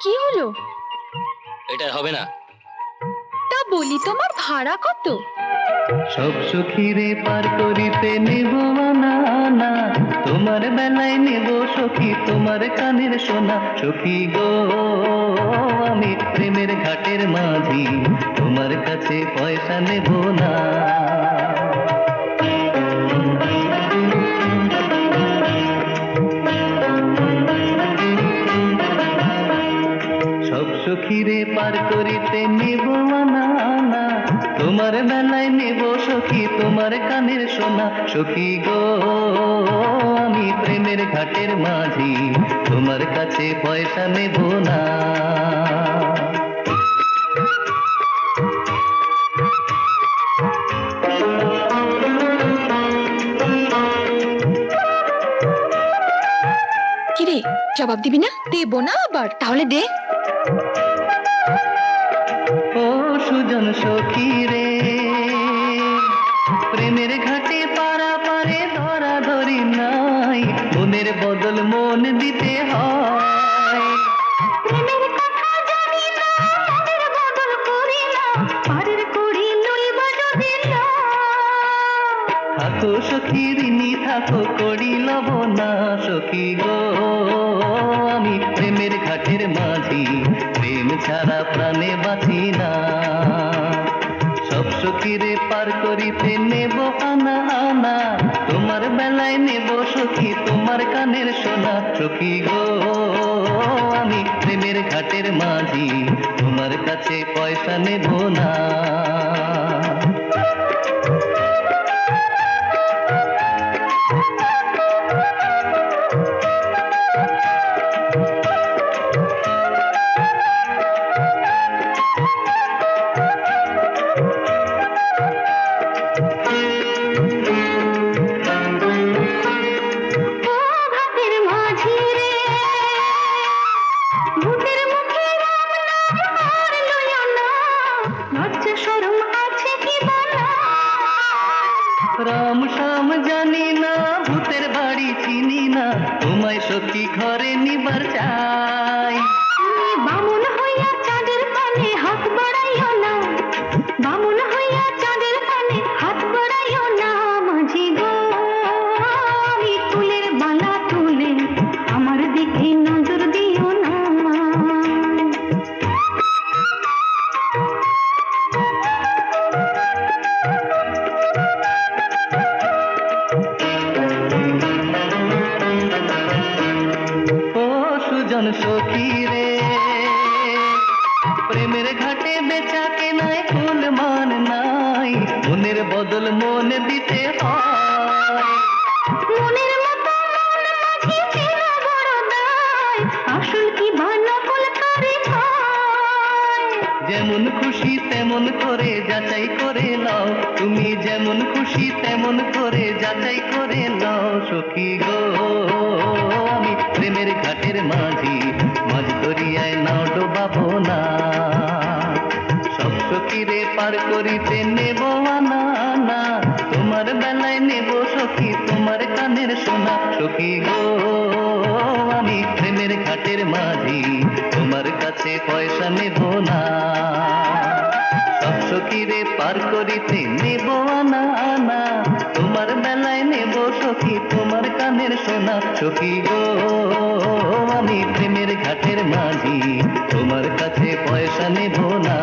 কি হলো? এটা হবে না। তা বলি, তোমার ভাড়া কত? সব সখীরে পার করিতে নেব আনা আনা, তোমার বেলায় নেব সখী তোমার কানের সোনা। সখী গো আমি প্রেমের ঘাটের মাঝি, তোমার কাছে পয়সা নেব না। সব সখীরে পার করিতে নেব আনা আনা, তোমার বেলায় নেব সখী তোমার কানের সোনা। সখী গো আমি প্রেমের ঘাটের মাঝি, তোমার কাছে পয়সা নেব না। কিরে, জবাব দিবি না? দেবো না আবার? তাহলে দে। ও সুজন সখী রে, প্রেমের ঘাটে পারা পারে ধরা ধরি নাই, মনের বদল মন দিতে হয়। প্রেমের কথা জানি না, মনের বদল করি না, পারের করি লইব যদি না। থাকো সখী ঋণী থাকো করি লব না। সখী গো আমি প্রেমের ঘাটের মাঝি, প্রেম ছাড়া প্রাণে বাঁচি না। সব সখীরে পার করিতে নেব আনা আনা, তোমার বেলায় নেব সখী তোমার কানের সোনা। সখী গো আমি প্রেমের ঘাটের মাঝি, তোমার কাছে পয়সা নেব না। রাম শাম জানি না, ভূতের বাড়ি চিনি না, তোমায় সখী ঘরে নিবার চাই। বামুন হইয়া চাঁদের পানে হাত বাড়াইও না, বামুন হইয়া চাঁদের পানে হাত বাড়াইও না। মাঝি গো আমি ফুলের মালা তুলে, আমার দিকে নজর দিও না। ও সুজন সখী রে, প্রেমের ঘাটে বেচা কেনায় ফুল মান নাই, মনের বদল মন দিতে হয়। মনের মতো মন মাঝি চেনা বড় দায়, আসল কি ভানকল করে হয়। যেমন খুশি তেমন করে যাচাই করে নাও, তুমি যেমন খুশি তেমন করে যাচাই করে নাও। সখী গো আমি প্রেমের ঘাটের মাঝি, মাঝ দরিয়ায় নাও ডোবাবো না। সব সখীরে পার করিতে নেব আনা আনা, তোমার বেলায় নেব সখী তোমার কানের সোনা। সখী গো আমি প্রেমের ঘাটের মাঝি, তোমার কাছে পয়সা নেব না। সব সখীরে পার করিতে নেব আনা আনা, তোমার বেলায় নেব সখী তোমার কানের সোনা। সখী গো আমি প্রেমের ঘাটের মাঝি, তোমার কাছে পয়সা নেব না।